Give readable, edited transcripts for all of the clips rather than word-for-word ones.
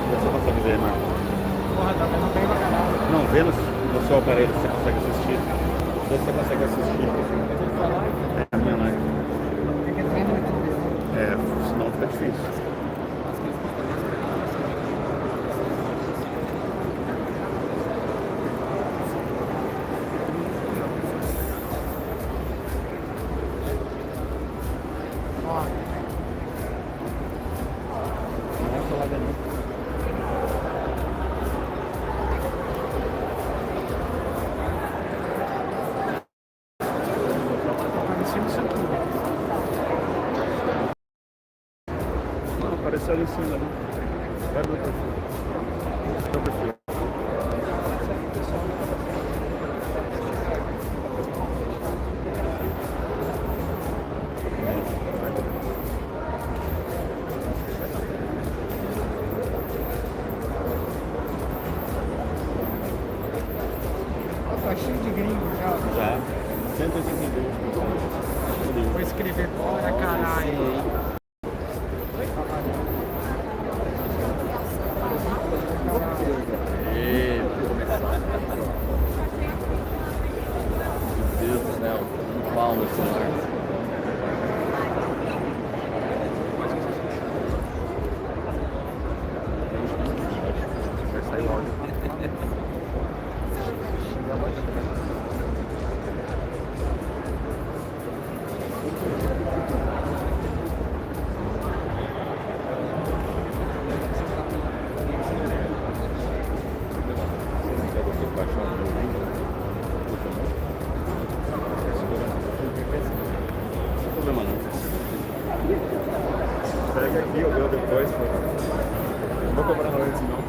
Você consegue ver, né? Porra, tá vendo bem pra caralho. Não, vendo no seu aparelho você consegue assistir. Você consegue assistir. É a minha live. É, senão fica difícil. Apareceu ali em cima, né? Vai do perfil. Do perfil. Tá cheio de gringo já. Já. 182. Vou escrever bora caralho. Meu Deus do céu, um pau no celular. Vai sair o áudio. Pega aqui, eu dou depois. Não vou cobrar não antes, não.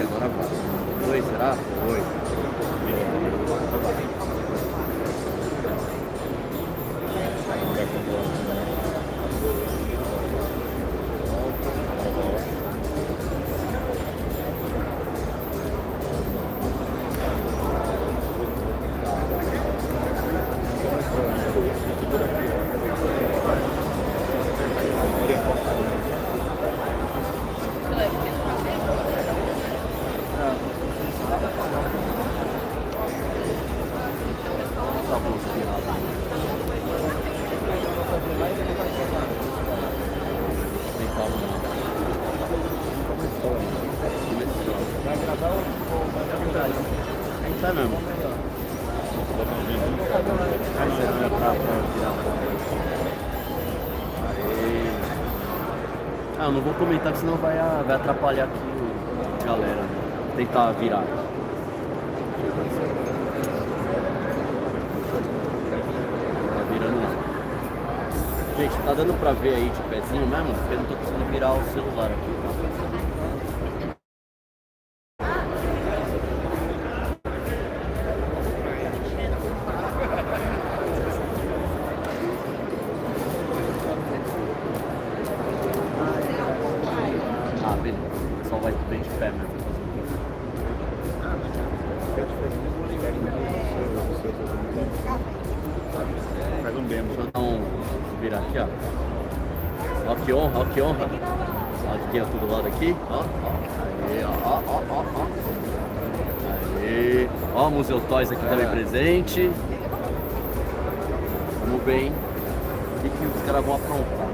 Agora vai. Oi, será? Oi. Tá mesmo. Ah, eu não vou comentar que senão vai atrapalhar aqui a galera, né? Tentar virar. Tá virando. Gente, tá dando pra ver aí de pezinho mesmo? Porque eu não tô conseguindo virar o celular aqui. Ah, beleza. O pessoal vai bem de pé mesmo. Faz um bembo. Deixa eu dar um. Vou virar aqui, ó. Ó que honra, ó que honra. Ó de quem é tudo lado aqui. Ó, ó. Aê, ó. Aê. Ó, Museu Toys aqui também presente. Vamos ver, hein? O que os caras vão aprontar?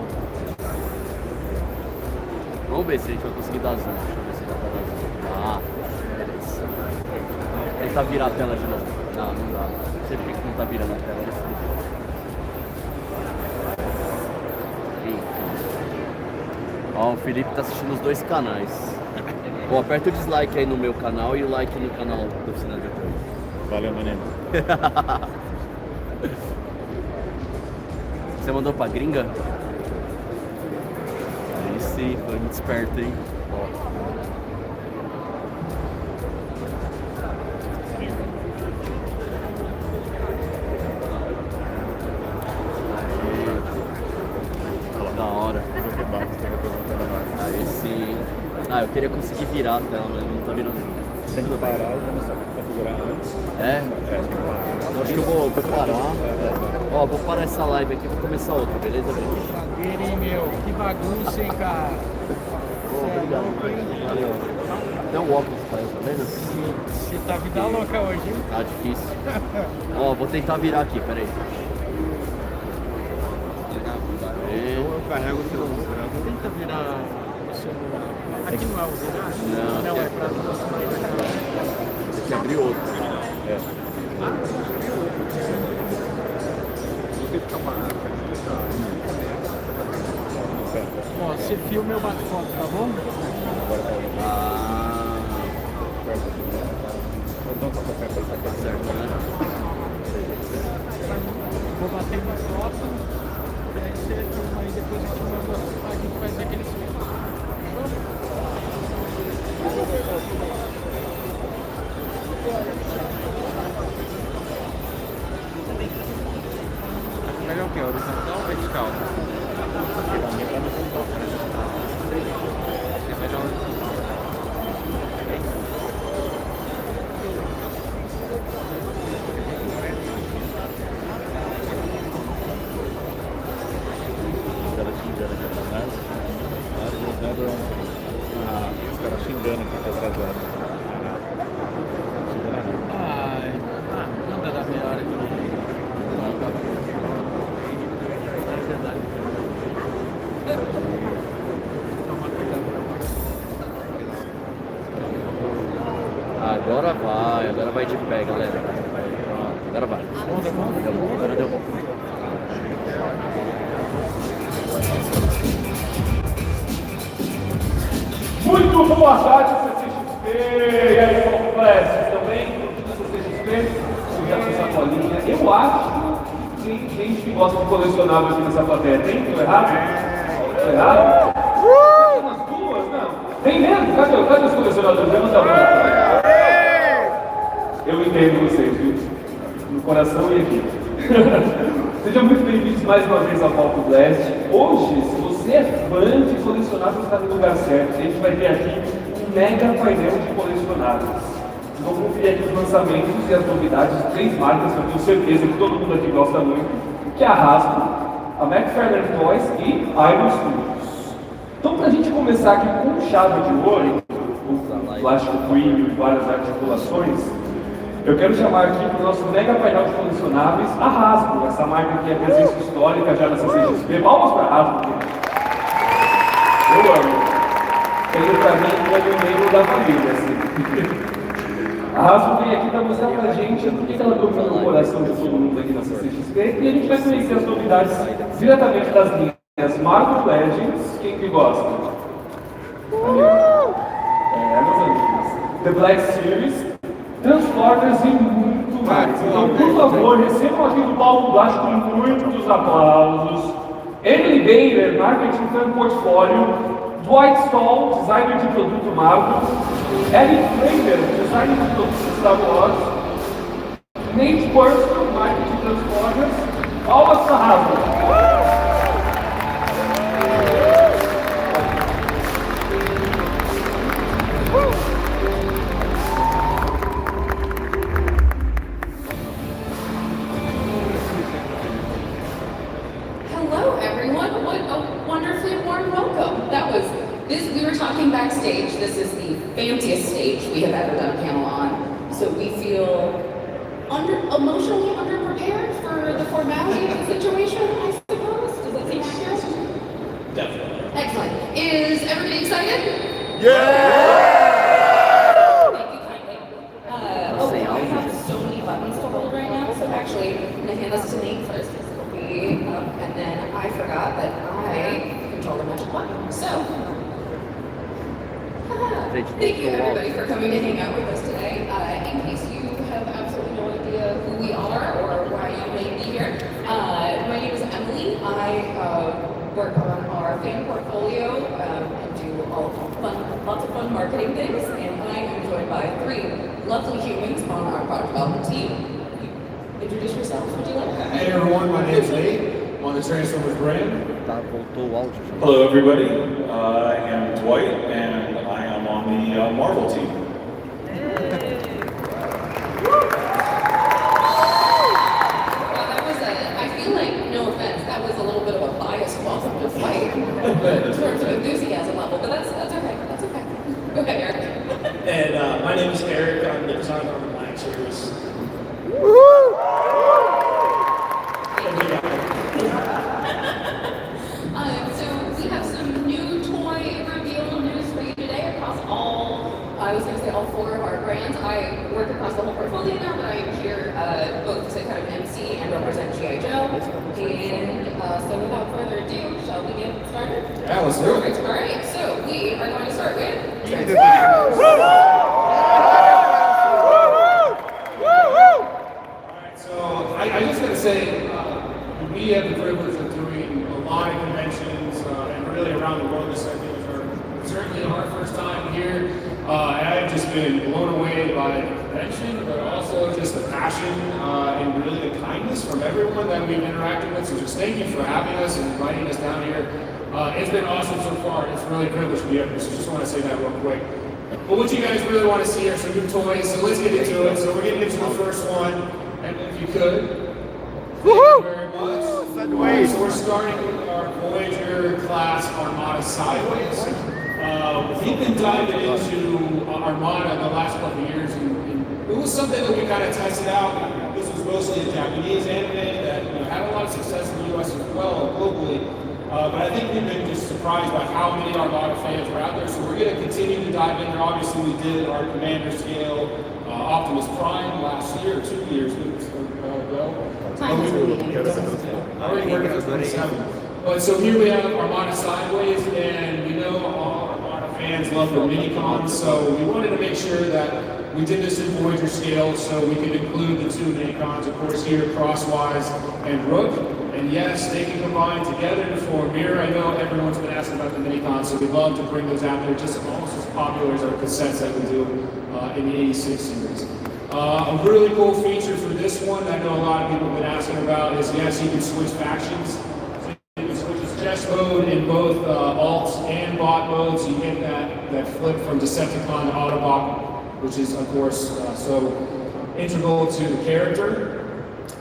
Vamos ver se a gente vai conseguir dar zoom. Deixa eu ver se já tá dando zoom. Ah, beleza. Tentar virar a tela de novo. Não, não dá. Não sei porque que não tá virando a tela. Ó, o Felipe tá assistindo os dois canais. Bom, aperta o dislike aí no meu canal e o like no canal do Oficina de Joes. Valeu, menino. Você mandou pra gringa? Aí sim. Sim, foi muito esperto, hein? Da hora. Aí sim. Ah, eu queria conseguir virar a tela, mas não tá virando. Tem que parar e começar a configurar antes. É? Tem que parar. Eu acho que eu vou parar. Ó, vou parar essa live aqui e vou começar outra, beleza, gente? Bagueira, hein, meu? Que bagunça, hein, cara? Obrigado. Valeu. Até o óculos caiu, tá vendo? Você tá vida louca hoje, hein? Tá difícil. Ó, vou tentar virar aqui, peraí. Eu carrego o celular. Tenta virar o celular. Aqui não é o virar? Não, Não, aqui é pra aproximar da câmera. Tem que abrir outro. É. Não tem que ficar parado. Ó, você filma e eu bato foto, tá bom? Ah, Então, tá certo, né? Vou bater uma foto, aí você filma aí, depois eu te mando, a gente faz aquele filme. Melhor o que? Horizontal ou vertical? É melhor os caras xingando aqui tá atrasado. Ai, manda da meia hora que eu toma cuidado. Agora vai de pé, galera. Pronto, agora vai. Agora deu bom. Muito boa tarde, CCXP! E aí, como parece? Também? CCXP? Sujar essa sacolinha. Eu acho que tem gente que gosta de colecionável aqui nessa plateia. Tem? Tô errado? Tô errado? Tem umas duas? Não. Tem mesmo? Cadê os colecionadores? Levanta a mão. Eu entendo vocês, viu? No coração e aqui. Sejam muito bem-vindos mais uma vez ao Palco Blast. Hoje, se você é fã de colecionáveis, está no lugar certo. A gente vai ter aqui um mega painel de colecionáveis. Vocês vão conferir aqui os lançamentos e as novidades de 3 marcas que eu tenho certeza que todo mundo aqui gosta muito, que é a Hasbro, a McFarlane Toys e Iron Studios. Então, para a gente começar aqui com chave de ouro, o plástico premium e várias articulações, eu quero chamar aqui para o nosso mega painel de colecionáveis a Hasbro, essa marca que é presença histórica já na CCXP. Palmas para a Hasbro. Eu amo. Ele para mim é um membro da família. Assim. A Hasbro vem aqui para mostrar para a gente o que ela domina no coração de todo mundo aqui na CCXP e a gente vai conhecer as novidades diretamente das linhas Marvel Legends. Quem que gosta? Meus amigos. The Black Series, Transformers e muito mais. Então, por favor, recebam aqui do Palco Blast com muitos aplausos. Emily Baylor, Marketing Fan Portfólio. Dwight Stoll, designer de produto Marvel. Ellie Fraser, designer de produto Star Wars. Nate Burstall, Marketing Transformers. Palmas para Hasbro. Hello, everyone. What a wonderfully warm welcome. That was this. We were talking backstage. This is the fanciest stage we have ever done a panel on. So we feel emotionally underprepared for the formality of the situation, I suppose. Does that seem accurate? Definitely. Excellent. Is everybody excited? Yeah! Thank you kindly. I have so many buttons to hold right now. So actually, I'm going to hand this to Nate first. And then I forgot that I control the magic button. So, thank you everybody for coming to hang out with us today. In case you have absolutely no idea who we are or why you may be here, my name is Emily. I work on our fan portfolio. lots of fun marketing things, and I am joined by 3 lovely humans on our product development team. Introduce yourselves, would you like? Hey everyone, my name is Nate. I'm on the Transformers brand. Tá, voltou o áudio. Hello everybody, I am Dwight and I am on the Marvel team. That was I feel like, no offense, that was a little bit of a biased welcome to fight in terms of enthusiasm level, but that's okay, that's okay. Go ahead, Eric. And my name is Eric. I'm the designer on the Black Series. So we have some new toy reveal news for you today across I was going to say all 4 of our brands. I work across the whole portfolio now, but I am here both to kind of MC and represent G.I. Joe. And so without further ado, shall we get started? Yeah, let's do it. All right, so we are going to start with So I just got to say, we have the privilege of doing a lot of conventions and really around the world. This I think is certainly our first time here. And I've just been blown away by the convention, but also just the passion and really the kindness from everyone that we've interacted with. So just thank you for having us and inviting us down here. It's been awesome so far. It's really a privilege to be up here. So just want to say that real quick. But what you guys really want to see are some new toys. So let's get into it. So we're getting into the first one. And if you could, thank you very much. So we're starting with our Voyager class Armada Sideways. We've been diving into Armada the last couple of years, and it was something that we kind of tested out. This was mostly a Japanese anime that had a lot of success in the US as well, globally. But I think we've been just surprised by how many Armada fans are out there. So we're going to continue to dive in there. Obviously, we did our Commander scale Optimus Prime last year, 2 years ago. Already working on 27. But so here we have Armada Sideways, and we know all Armada fans love their mini-cons, so we wanted to make sure that we did this in Voyager scale so we could include the 2 mini-cons, of course, here, Crosswise and Rook. And yes, they can combine together to form Mirror. I know everyone's been asking about the mini-cons, so we'd love to bring those out there, just almost as popular as our cassettes that we do in the 86 series. A really cool feature for this one that I know a lot of people have been asking about is, yes, you can switch factions. So you can switch to chess mode in both alt and bot mode, so you get that flip from Decepticon to Autobot, which is, of course, so integral to the character.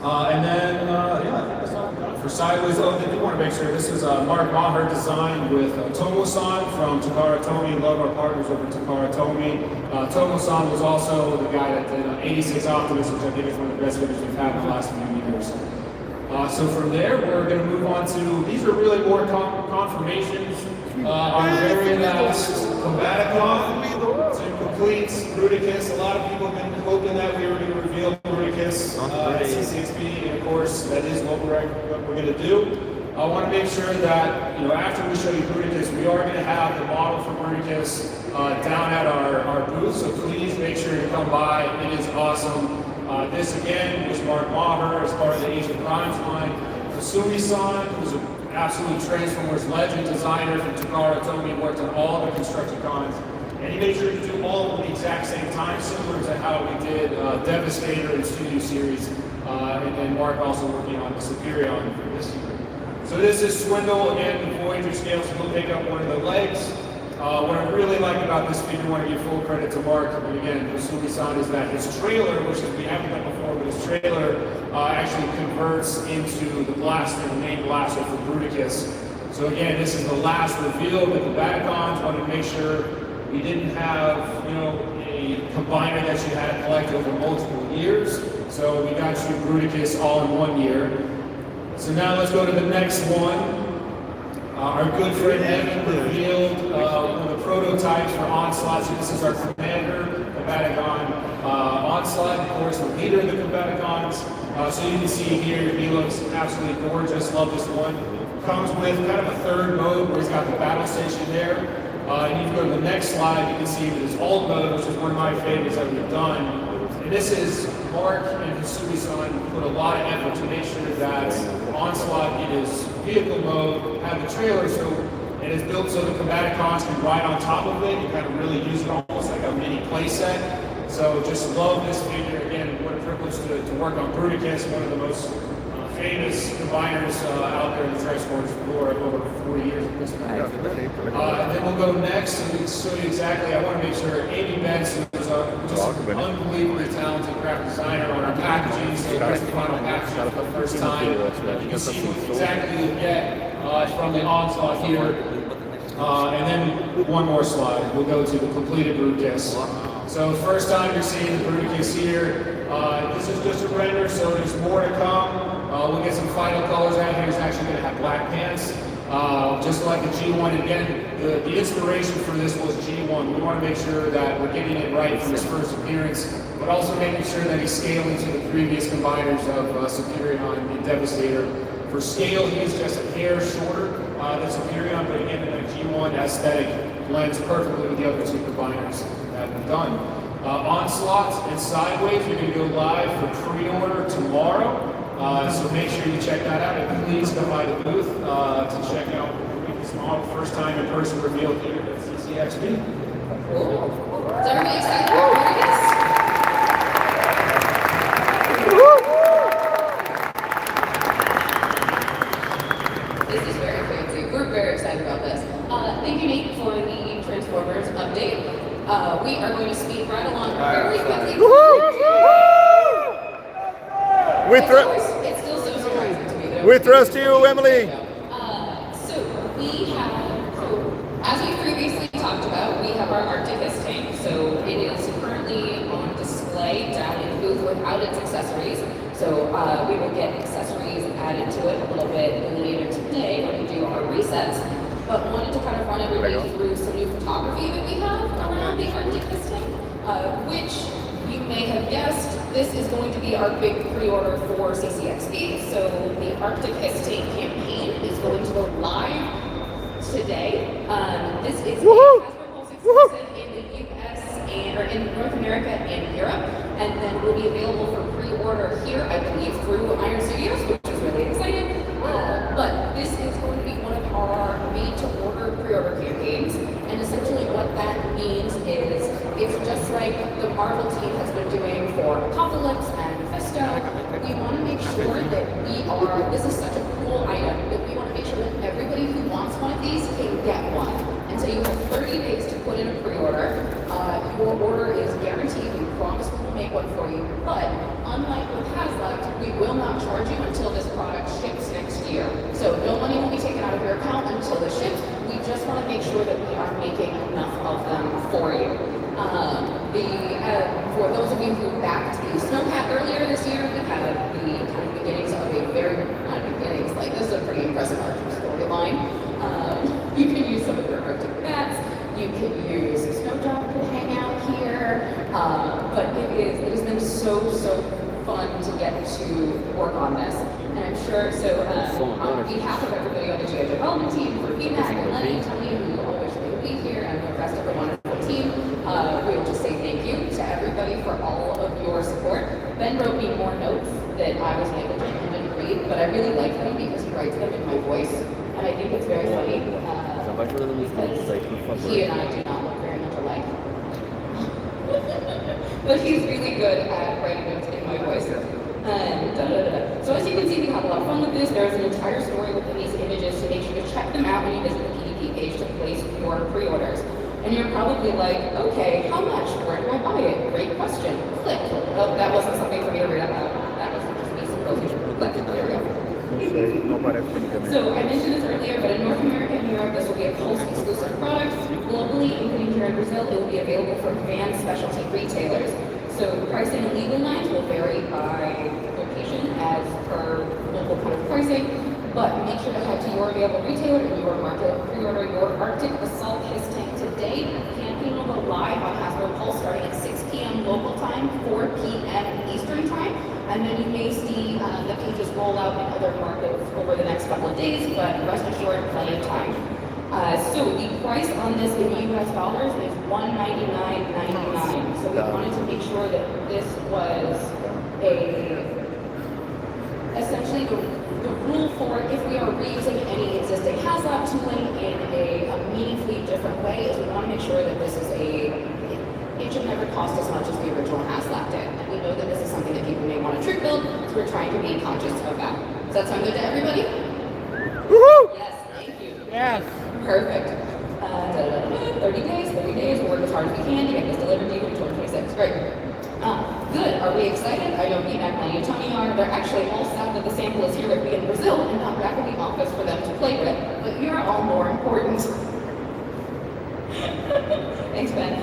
And then, yeah, I think that's all done for Sideways. Oh, they do want to make sure this is Mark Maher designed with Tomo-san from Takara Tomy. Love our partners over at Takara Tomy. Tomo-san was also the guy that did 86 Optimus, which I think is one of the best figures we've had in the last few years. So from there, we're going to move on to, these are really more confirmations. Our very last Combaticon to complete Bruticus. A lot of people have been hoping that we were going to reveal Bruticus at CCXP, and of course, that is what we're going to do. I want to make sure that, after we show you Bruticus, we are going to have the model for Bruticus down at our booth, so please make sure to come by. It is awesome. This again was Mark Maher as part of the Asian Crimes line. Kasumi-san, who's an absolute Transformers legend designer from Takara Tomy, worked on all the Constructicons. And he made sure to do all of them at the exact same time, similar to how we did Devastator in Studio Series. And then Mark also working on the Superion for this year. So this is Swindle, again, the Voyager scale, so he'll pick up one of the legs. What I really like about this figure, I want to give full credit to Mark, and again, Usumi-san, is that his trailer, which we haven't done before, but his trailer actually converts into the blaster, the main blaster for Bruticus. So again, this is the last reveal of the Combaticons. Wanted to make sure we didn't have, a combiner that you had to collect over multiple years. So we got you Bruticus all in 1 year. So now let's go to the next one. Our good friend Evan revealed one of the prototypes for Onslaught. So this is our Commander Combaticon Onslaught, of course, the leader of the Combaticons. So you can see here, he looks absolutely gorgeous. Love this one. Comes with kind of a third mode where he's got the battle station there. And you can go to the next slide, you can see that his alt mode, which is one of my favorites that we've done. And this is Mark and Hisui-san put a lot of effort to make sure that Onslaught in his vehicle mode had the trailer. So It is built so the combaticons can ride on top of it. You kind of really use it almost like a mini play set. So just love this figure. Again, what a privilege to work on Bruticus, one of the most famous combiners out there in the Trisports for over 40 years at this point. And then we'll go next and show you exactly. I want to make sure Amy Benson is just an unbelievably talented graphic designer on our packaging. So that's the final packaging for the first time. You can see exactly you get from the onslaught here. And then one more slide. We'll go to the completed Bruticus. So first time you're seeing the Bruticus here. This is just a render, so there's more to come. We'll get some final colors out here. It's actually going to have black pants, just like the G1. And again, the inspiration for this was G1. We want to make sure that we're getting it right from his first appearance, but also making sure that he's scaling to the previous combiners of Superion and Devastator. For scale, he's just a hair shorter than Superion, but again, the G1 aesthetic blends perfectly with the other two combiners that we've done. Onslaught and Sideways, we're going to go live for pre-order tomorrow. So make sure you check that out, and please come by the booth to check out this model. First time in person reveal here at CCXP. Cool. Is everybody excited about Bruticus? This is very fancy. We're very excited about this. Thank you, Nate, for the Transformers update. We are going to speed right along very quickly. It's still so surprising to me. We trust you, Emily. As we previously talked about, we have our Arcticus tank. So it is currently on display down in the booth without its accessories. So we will get accessories added to it a little bit later today when we do our resets. But wanted to kind of run everybody through some new photography that we have around the Arcticus tank, which you may have guessed, this is going to be our big pre-order for CCXP. So the Arcticus tank campaign is going to go live today. This is a Hasbro exclusive in the US or in North America and Europe, and then will be available for pre-order here, I believe, through Iron Studios, which is really exciting. But this is going to be one of our made-to-order pre-order campaigns, and essentially what that means is it's just like the Marvel team has been doing for Apocalypse and Mephisto. We want to make sure that this is such a cool item, that we want to make sure that everybody who wants one of these can get one. And so you have 30 days to put in a pre-order. Your order is guaranteed. We promise we will make one for you. But unlike with Hasbro, we will not charge you until this product ships next year. So no money will be taken out of your account until it ships. We just want to make sure that we are making enough of them for you. For those of you who backed the Snowcat earlier this year, we had the kind of beginnings of a very, not beginnings, like this is a pretty impressive Arctic storyline. You can use some of your Arctic bats, you can use Snowdrop to hang out here, but it has been so fun to get to work on this. And I'm sure, on behalf of everybody on the GI development team, for feedback and Lenny, Tony, who always will be here, and the rest of the wonderful team, we will just say thank you to everybody for all of your support. Ben wrote me more notes that I was able to didn't read, but I really like them because he writes them in my voice, and I think it's very funny. Because he and I do not look very much alike. But he's really good at writing notes in my voice. And So as you can see, we have a lot of fun with this. There's an entire story within these images, so make sure to check them out when you visit the PDP page to place your pre-orders. And you're probably like, okay, how much? Where do I buy it? Great question. Click. Oh, that wasn't something for me to read out loud. That was just me supposing. Click. There we go. So I mentioned this earlier, but in North America and Europe, this will be a Pulse exclusive product. Globally, including here in Brazil, it will be available from van specialty retailers. So pricing and legal lines will vary by location as per local kind of pricing, but make sure to head to your available retailer in your market, pre-order your Arctic Assault His Tank today. Campaign will go live on Hasbro Pulse starting at 6 p.m. local time, 4 p.m. Eastern time. And then you may see the pages roll out in other markets over the next couple of days, but rest assured, plenty of time. So the price on this in US dollars is $199.99. So we wanted to make sure that this was a essentially the rule for if we are reusing any existing HasLab tooling in a meaningfully different way is we want to make sure that this is it should never cost as much as the original HasLab did. And we know that this is something that people may want to trick build, so we're trying to be conscious of that. Does that sound good to everybody? Woohoo! Yes, thank you. Yes. Perfect. 30 days, we'll work as hard as we can to get this delivered to you in 2026. Great. Good. Are we excited? I know BMAC, Lenny, and Tony are. They're actually all sad that the sample is here with me in Brazil and not back in the office for them to play with, but you're all more important. Thanks, Ben.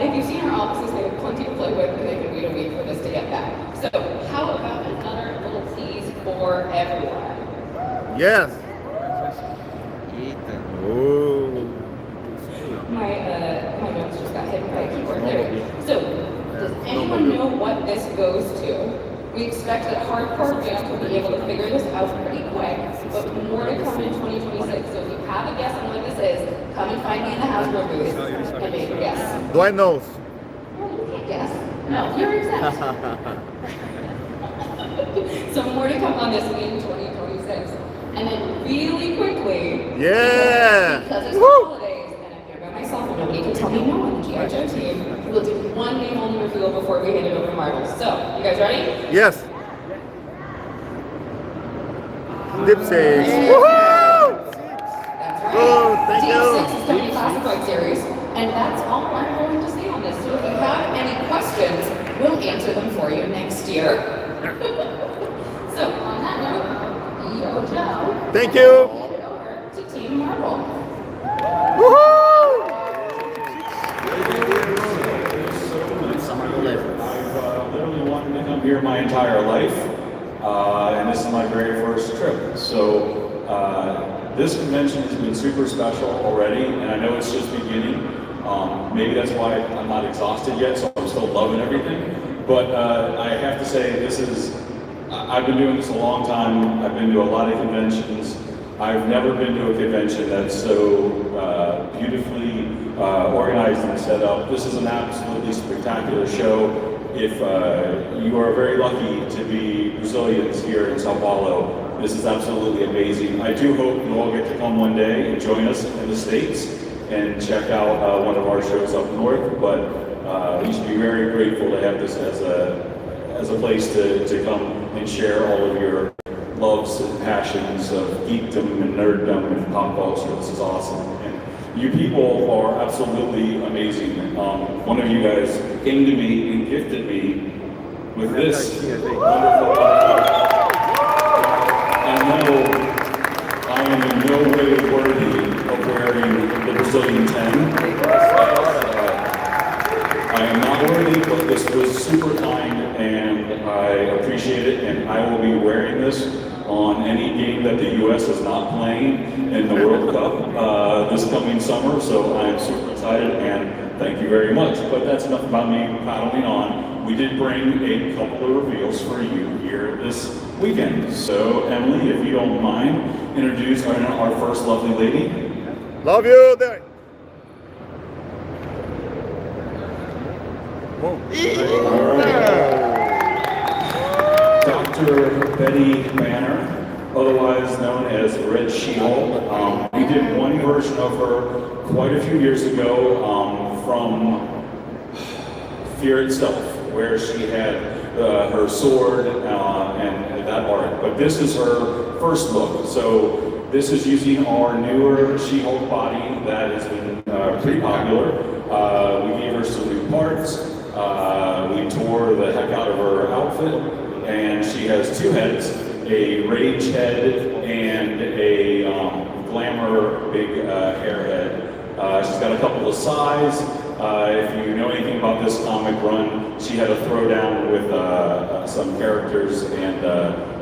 If you've seen our offices, they have plenty to play with, and they can wait a week for this to get back. So, how about another little tease for everyone? Yes. Eita. Oh. My notes just got hit by a keyboard. There we go. So, does anyone know what this goes to? We expect that hardcore fans will be able to figure this out pretty quick, but more to come in 2026. So if you have a guess on what this is, come and find me in the Hasbro booth and make your guess. Do I know? Well, you can't guess. No, you're exempt. So more to come on this in 2026. And then really quickly, Yeah! because it's Woo! holidays, and I'm here by myself, and nobody can tell me no on the G.I. Joe team, we'll do one name only reveal before we hand it over to Marvel. So, you guys ready? Yes. Dipsix. Woohoo! That's right. Oh, thank you. D6 is the classified series, and that's all I'm going to say on this. So if you have any questions, we'll answer them for you next year. So on that note, Yo Joe. Thank you. Hand it over to Team Marvel. Woohoo! I've literally wanted to come here my entire life, and this is my very first trip. So this convention has been super special already, and I know it's just beginning. Maybe that's why I'm not exhausted yet, so I'm still loving everything. But I have to say, I've been doing this a long time. I've been to a lot of conventions. I've never been to a convention that's so beautifully organized and set up. This is an absolutely spectacular show. If you are very lucky to be Brazilians here in São Paulo, this is absolutely amazing. I do hope you all get to come one day and join us in the States and check out one of our shows up north, but you should be very grateful to have this as a place to come and share all of your loves and passions of geekdom and nerddom and pop culture. This is awesome. And you people are absolutely amazing. One of you guys came to me and gifted me with this wonderful I know I am in no way worthy of wearing the Brazilian 10. I am not worthy, but this was super kind and I appreciate it, and I will be wearing this on any game that the U.S. is not playing in the World Cup this coming summer, so I am super excited and thank you very much. But that's enough about me paddling on. We did bring a couple of reveals for you here this weekend. So Emily, if you don't mind, introduce our first lovely lady. Love you, Derek. Dr. Betty Banner, otherwise known as Red Shield. We did one version of her quite a few years ago from Fear Itself, where she had her sword and that art. But this is her first look. So this is using our newer She-Hulk body that has been pretty popular. We gave her some new parts. We tore the heck out of her outfit, and she has two heads, a rage head and a glamour big hair head. She's got a couple of sides. If you know anything about this comic run, she had a throwdown with some characters and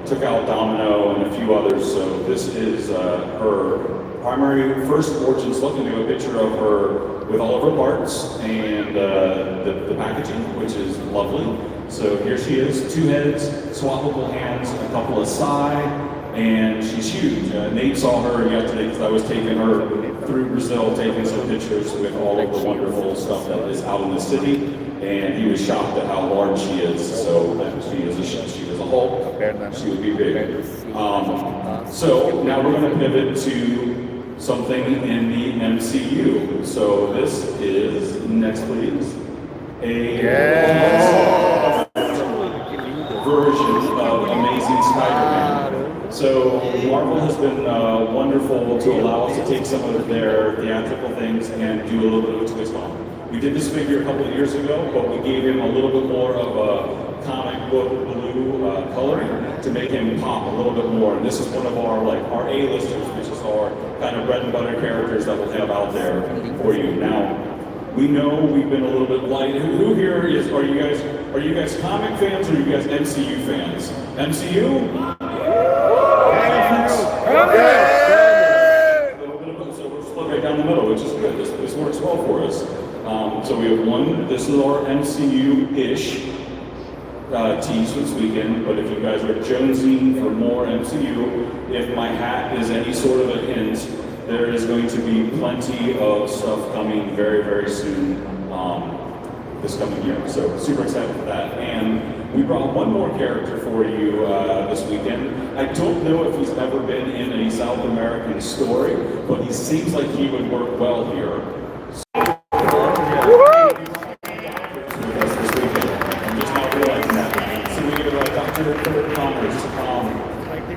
took out Domino and a few others, so this is her primary first origins look. Into a picture of her with all of her parts and the packaging, which is lovely. So here she is, two heads, swappable hands, a couple of side, and she's huge. Nate saw her yesterday because I was taking her through Brazil, taking some pictures with all of the wonderful stuff that is out in the city, and he was shocked at how large she is. So she is a Hulk. She would be big. So now we're going to pivot to something in the MCU. So this is, next please, a version of Amazing Spider-Man. So Marvel has been wonderful to allow us to take some of their theatrical things and do a little bit of a twist on them. We did this figure a couple of years ago, but we gave him a little bit more of a comic book blue coloring to make him pop a little bit more. And this is one of our our A-listers, which is our kind of bread and butter characters that we'll have out there for you. Now, we know we've been a little bit light. Who here is? Are you guys comic fans or are you guys MCU fans? MCU? So we're split right down the middle, which is good. This works well for us. So we have one. This is our MCU-ish tease for this weekend. But if you guys are jonesing for more MCU, if my hat is any sort of a hint, there is going to be plenty of stuff coming very, very soon this coming year. So super excited for that. And we brought one more character for you this weekend. I don't know if he's ever been in a South American story, but he seems like he would work well here.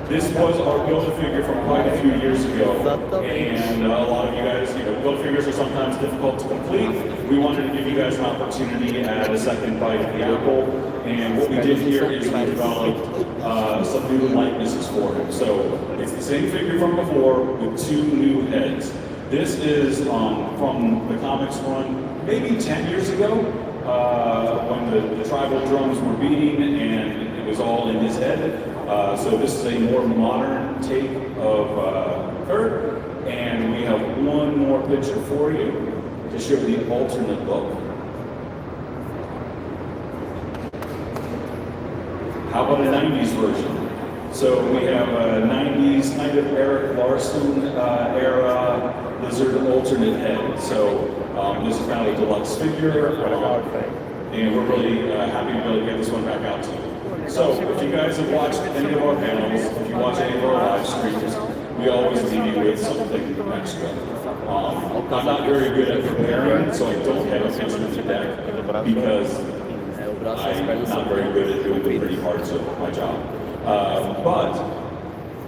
This was our Build-A-Figure from quite a few years ago, and a lot of you guys, Build-A-Figures are sometimes difficult to complete. We wanted to give you guys an opportunity at a second bite of the apple, and what we did here is we developed some new likenesses for him. So it's the same figure from before with two new heads. This is from the comics run maybe 10 years ago, when the tribal drums were beating and it was all in his head. So this is a more modern take of Kurt, and we have one more picture for you to show the alternate look. How about a 90s version? So we have a 90s kind of Eric Larson era lizard alternate head. So this is kind of a deluxe figure, and we're really happy to be able to get this one back out to you. So, if you guys have watched any of our panels, if you watch any of our live streams, we always leave you with something extra. I'm not very good at preparing, so I don't have a picture of the deck because I'm not very good at doing the pretty parts of my job. But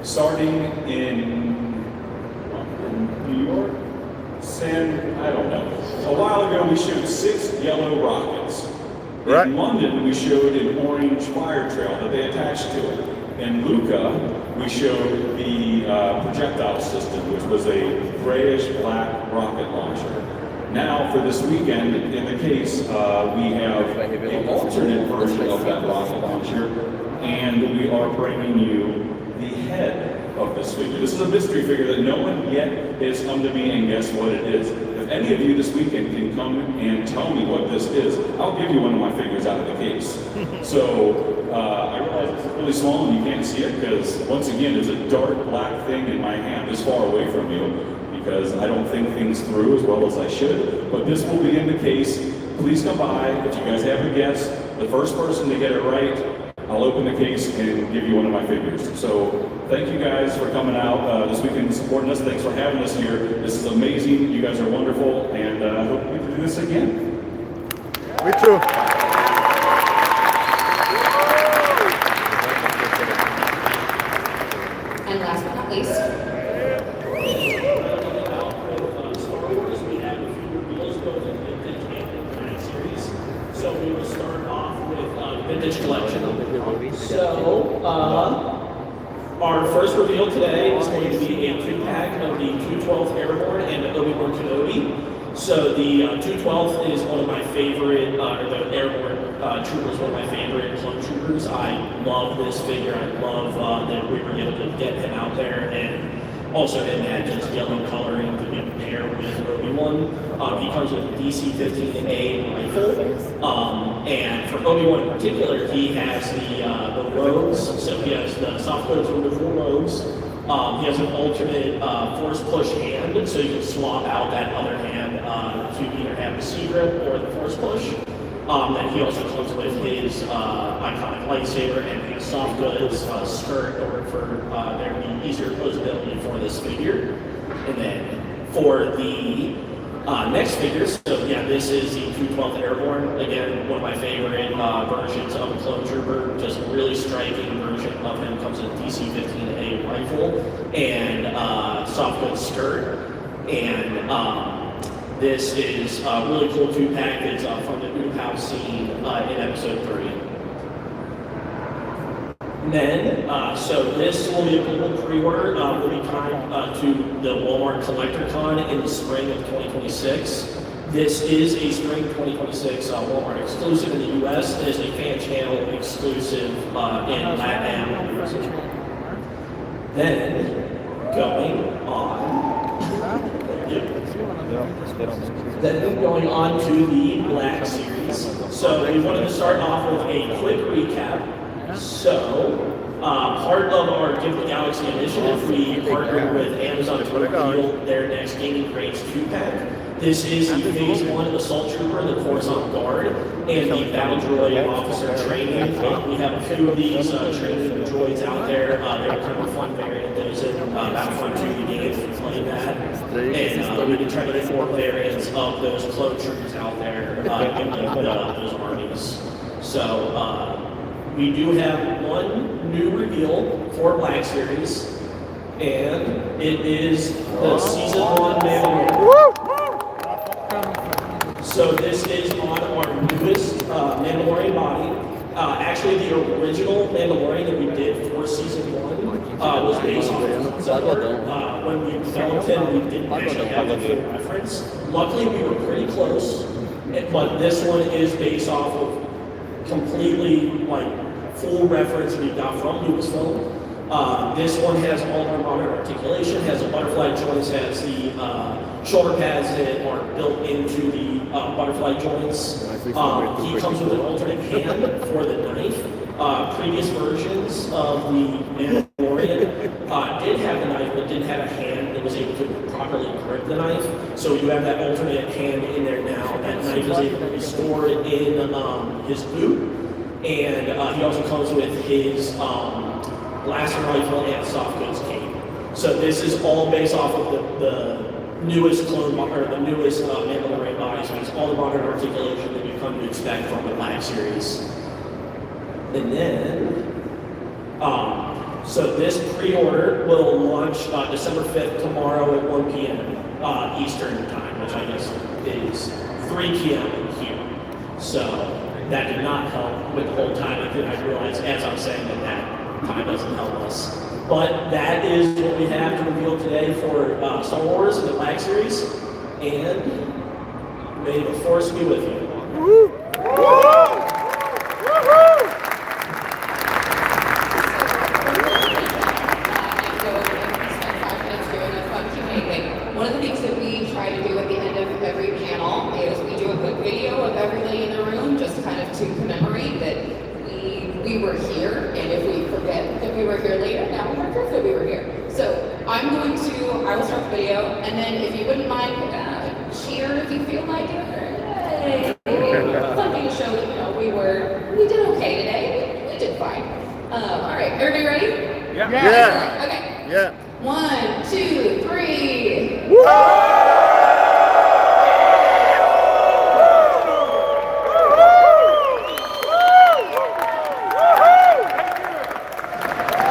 starting in New York, I don't know. A while ago, we showed 6 yellow rockets. In London, we showed an orange fire trail that they attached to it. In Lucca, we showed the projectile system, which was a grayish-black rocket launcher. Now, for this weekend, in the case, we have an alternate version of that rocket launcher, and we are bringing you the head of this figure. This is a mystery figure that no one yet has come to me and guess what it is. If any of you this weekend can come and tell me what this is, I'll give you one of my figures out of the case. So I realize it's really small and you can't see it because, once again, there's a dark black thing in my hand this far away from you because I don't think things through as well as I should. But this will be in the case. Please come by. If you guys have a guess, the first person to get it right, I'll open the case and give you one of my figures. So thank you guys for coming out this weekend and supporting us. Thanks for having us here. This is amazing. You guys are wonderful, and I hope we can do this again. Me too. And last but not least, so we will start off with vintage collection. So our first reveal today is going to be a 2-pack of the 212th Airborne and Obi-Wan Kenobi. So the 212th is one of my favorite, or the Airborne Trooper is one of my favorite clone troopers. I love this figure. I love that we were able to get him out there and also him had just yellow coloring to be paired with Obi-Wan. He comes with a DC-15A rifle, and for Obi-Wan in particular, he has the rogues, so he has the soft close removable rogues. He has an alternate force push hand, so you can swap out that other hand to either have the C grip or the force push. Then he also comes with his iconic lightsaber and his soft goods skirt in order for there to be easier posability for this figure. And then for the next figure, so yeah, this is the 212th Airborne. Again, one of my favorite versions of a clone trooper. Just a really striking version of him. Comes with DC-15A rifle and soft goods skirt. And this is a really cool 2-pack. It's from the New House scene in episode 3. And then, so this will be a global pre-order. Will be timed to the Walmart Collector Con in the spring of 2026. This is a spring 2026 Walmart exclusive in the US. It is a fan channel exclusive in LATAM. Then, going on. Then going on to the Black Series. So we wanted to start off with a quick recap. So, part of our Give the Galaxy initiative, we partnered with Amazon to reveal their next Gaming Crates 2-pack. This is the Phase 1 Assault Trooper, the Coruscant Guard, and the Battle Droid Officer Training. We have a few of these training droids out there. They're kind of a fun variant. There's a Battlefront 2 game if you play that. And we've been trying to get 4 variants of those clone troopers out there in those armies. So, we do have one new reveal for Black Series, and it is the Season 1 Mandalorian. So this is on our newest Mandalorian body. Actually, the original Mandalorian that we did for Season 1 was based on when we developed him, we didn't actually have a good reference. Luckily, we were pretty close, but this one is based off of completely full reference we got from Lucasfilm. This one has all our modern articulation, has the butterfly joints, has the shoulder pads that are built into the butterfly joints. He comes with an alternate hand for the knife. Previous versions of the Mandalorian did have the knife, but didn't have a hand that was able to properly grip the knife. So you have that alternate hand in there now. That knife is able to be stored in his boot. And he also comes with his blaster rifle and soft goods cape. So this is all based off of the newest clone, or the newest Mandalorian body. So it's all the modern articulation that you come to expect from the Black Series. And then, so this pre-order will launch December 5th, tomorrow at 1 p.m. Eastern time, which I guess is 3 p.m. here. So that did not help with the whole time. I realized as I'm saying that time doesn't help us. But that is what we have to reveal today for Star Wars and the Black Series. And may the Force be with you. Woo! One of the things that we try to do at the end of every panel is we do a quick video of everybody in the room, just kind of to commemorate that we were here, and if we forget that we were here later, now we are proof that we were here. So I will start the video, and then if you wouldn't mind, cheer if you feel like it. Yay! Something to show that we did okay today. We did fine. All right, everybody ready? Yeah. Okay. Yeah. 1, 2, 3. Woo!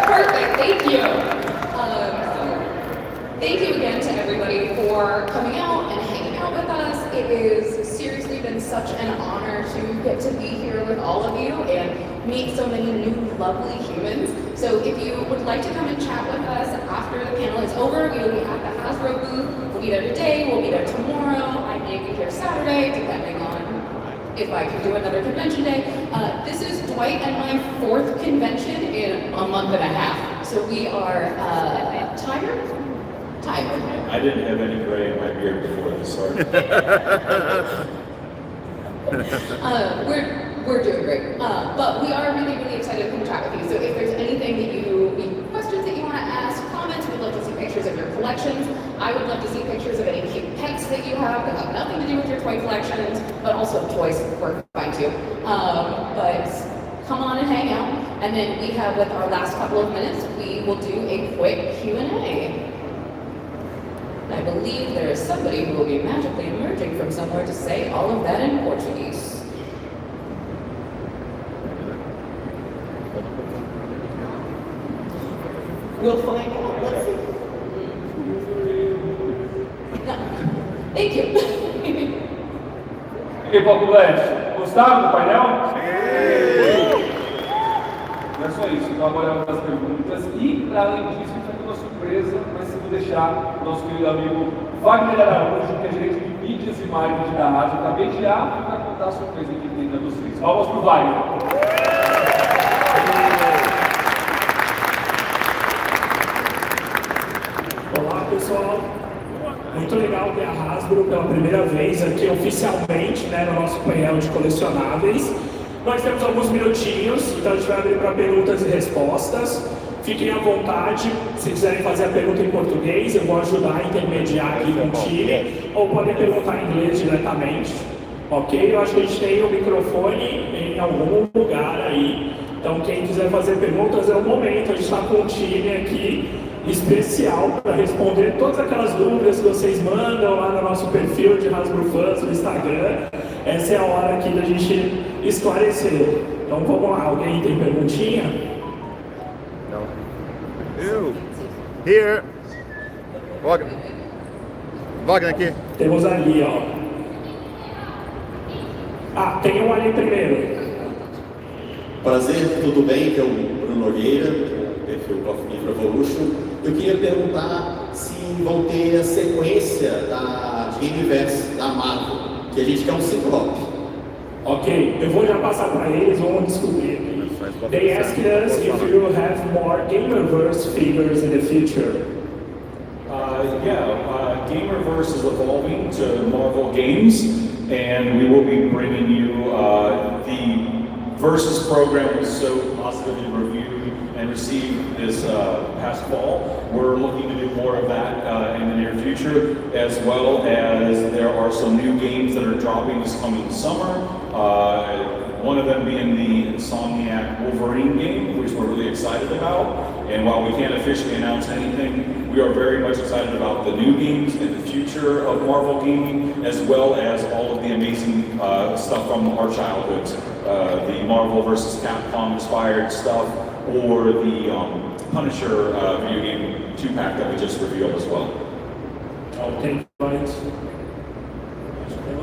Perfect, thank you. Thank you again to everybody for coming out and hanging out with us. It has seriously been such an honor to get to be here with all of you and meet so many new lovely humans. So if you would like to come and chat with us after the panel is over, we will be at the Hasbro booth. We'll be there today, we'll be there tomorrow. I may be here Saturday, depending on if I can do another convention day. This is Dwight and my 4th convention in a month and a half. So we are tired, Timer. I didn't have any gray in my beard before this started. We're doing great, but we are really, really excited to chat with you. So if there's anything that questions that you want to ask, comments, we'd love to see pictures of your collections. I would love to see pictures of any cute pets that you have that have nothing to do with your toy collections, but also toys work fine too. But come on and hang out. And then we have, with our last couple of minutes, we will do a quick Q&A. I believe there is somebody who will be magically emerging from somewhere to say all of that in Portuguese. We'll find out. Let's see. No. Thank you. E aí, Populete, gostaram do painel? Não é só isso, então agora as perguntas. E, para além disso, a gente vai ter uma surpresa, mas se vou deixar o nosso querido amigo Wagner Araújo, que é gerente de mídias e marketing da Hasbro, para mediar e para contar a surpresa que tem para vocês. Vamos para o Wagner. Olá, pessoal. Muito legal ter a Hasbro pela primeira vez aqui oficialmente, né, no nosso painel de colecionáveis. Nós temos alguns minutinhos, então a gente vai abrir para perguntas e respostas. Fiquem à vontade, se quiserem fazer a pergunta em português, eu vou ajudar a intermediar aqui com o time, ou podem perguntar em inglês diretamente, ok? Eu acho que a gente tem o microfone em algum lugar aí, então quem quiser fazer perguntas é o momento, a gente está com um time aqui especial para responder todas aquelas dúvidas que vocês mandam lá no nosso perfil de Hasbro Fans no Instagram. Essa é a hora aqui da gente esclarecer. Então vamos lá, alguém tem perguntinha? Não. Eu. Here. Wagner aqui. Temos ali, ó. Ah, tem um ali primeiro. Prazer, tudo bem? Aqui é o Bruno Nogueira, perfil Coffee Revolution. Eu queria perguntar se vão ter a sequência da unveils da Marvel, que a gente quer um ciclope. Ok, eu vou já passar para eles, vamos descobrir aqui. They asked us if you have more Gamerverse figures in the future. Gamerverse is evolving to Marvel Games, and we will be bringing you the Versus program was so positively reviewed and received this past fall. We're looking to do more of that in the near future, as well as there are some new games that are dropping this coming summer. One of them being the Insomniac Wolverine game, which we're really excited about. And while we can't officially announce anything, we are very much excited about the new games and the future of Marvel gaming, as well as all of the amazing stuff from our childhoods. The Marvel vs. Capcom inspired stuff, or the Punisher video game 2-pack that we just revealed as well. Ok, temos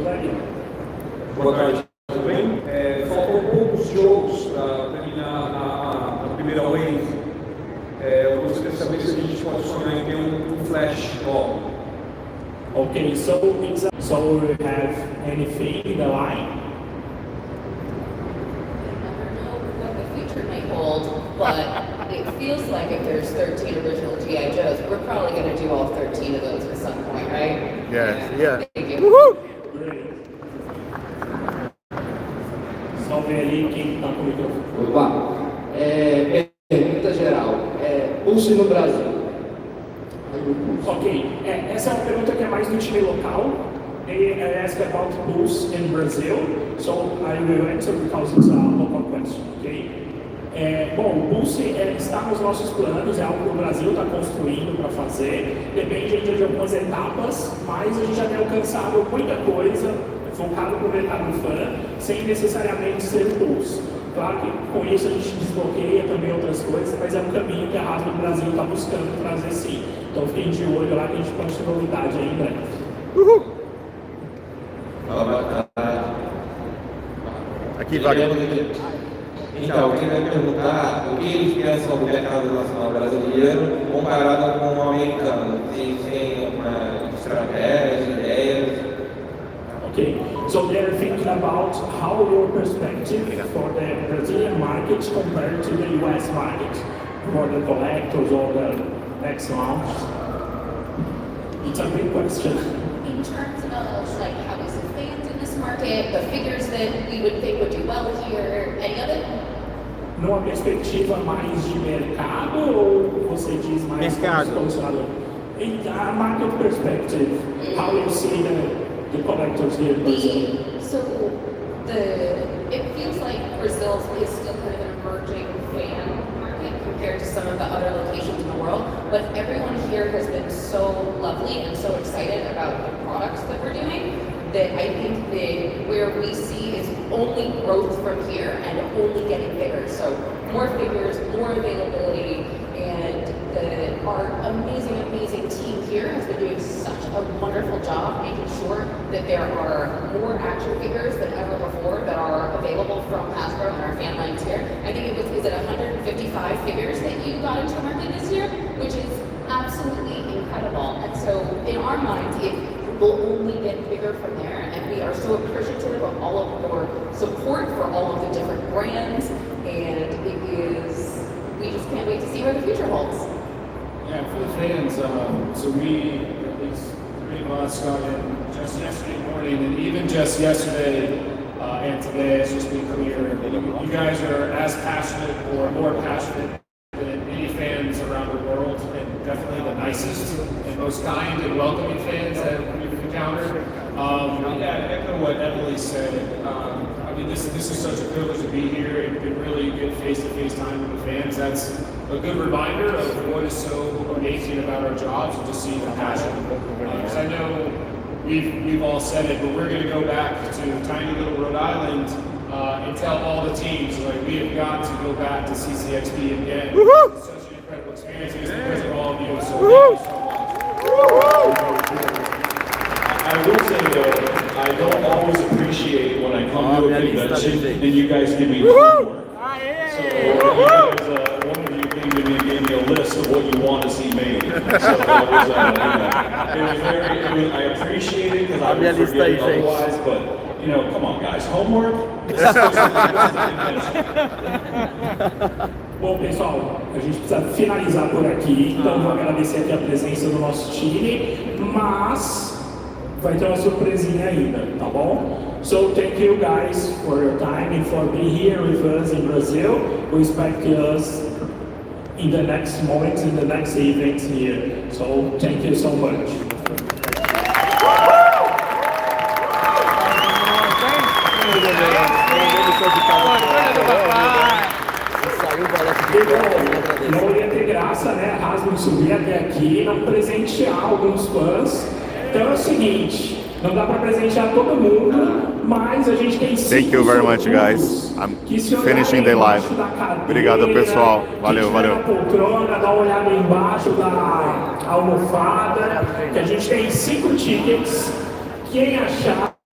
ali. Boa tarde, tudo bem? Faltam poucos jogos para terminar a primeira wave. Eu gostaria de saber se a gente pode sonhar em ter um flash logo. Okay, so we have anything in the line? Might hold, but it feels like if there's 13 original G.I. Joes, we're probably going to do all 13 of those at some point, right? Yes, yeah. Thank you. Woohoo! Só ver ali quem está com o microfone. Opa, pergunta geral. Pulse no Brasil. Ok, essa é uma pergunta que é mais do time local. They ask about Pulse in Brazil, so I will answer because it's a local question, ok? Bom, o Pulse está nos nossos planos, é algo que o Brasil está construindo para fazer, depende ainda de algumas etapas, mas a gente já tem alcançado muita coisa focado para o mercado fã, sem necessariamente ser Pulse. Claro que com isso a gente desbloqueia também outras coisas, mas é um caminho que a Hasbro do Brasil está buscando trazer sim. Então fiquem de olho lá que a gente pode ter novidade aí em breve. Uhul! Aqui, Wagner. Então, eu queria perguntar o que eles pensam do mercado nacional brasileiro comparado com o americano. Se tem uma estratégia, ideias? Okay, so they're thinking about how your perspective for the Brazilian market compared to the US market for the collectors or the next launch. It's a great question. In terms of like how we see fans in this market, the figures that we would think would do well here, any of it? Numa perspectiva mais de mercado ou você diz mais Mercado. como colecionador? In a market perspective, how you see the collectors here in Brazil? It feels like Brazil is still kind of an emerging fan market compared to some of the other locations in the world, but everyone here has been so lovely and so excited about the products that we're doing that I think that where we see is only growth from here and only getting bigger. So more figures, more availability, and our amazing team here has been doing such a wonderful job making sure that there are more action figures than ever before that are available from Hasbro and our fan lanes here. I think is it 155 figures that you got into the market this year, which is absolutely incredible. And so in our minds, it will only get bigger from there, and we are so appreciative of all of your support for all of the different brands, and we just can't wait to see where the future holds. Yeah, for the fans, so we, at least 3 of us, got in just yesterday morning, and even just yesterday and today, it's just been clear, you guys are as passionate or more passionate than any fans around the world, and definitely the nicest and most kind and welcoming fans that we've encountered. Yeah, echo what Emily said. I mean, this is such a privilege to be here and really get face-to-face time with the fans. That's a good reminder of what is so amazing about our jobs, and to see the passion. Because I know we've all said it, but we're going to go back to tiny little Rhode Island and tell all the teams, like, we have got to go back to CCXP again. It's such an incredible experience because of all of you. So thank you so much. I will say though, I don't always appreciate when I come to a convention and you guys give me homework. So one of you came to me and gave me a list of what you want to see made. So that was, I appreciate it because I would forget otherwise, but come on guys, homework? Bom, pessoal, a gente precisa finalizar por aqui, então vou agradecer aqui a presença do nosso time, mas vai ter uma surpresinha ainda, tá bom? So thank you guys for your time and for being here with us in Brazil. We expect us in the next moments, in the next events here. So thank you so much. Não ia ter graça, né? A Hasbro subir até aqui e não presentear alguns fãs. Então é o seguinte, não dá para presentear todo mundo, mas a gente tem 5 Thank you very much, guys. I'm finishing the live. Obrigado, pessoal. Valeu, valeu. Na poltrona, dá uma olhada embaixo da almofada, que a gente tem 5 tickets. Quem achar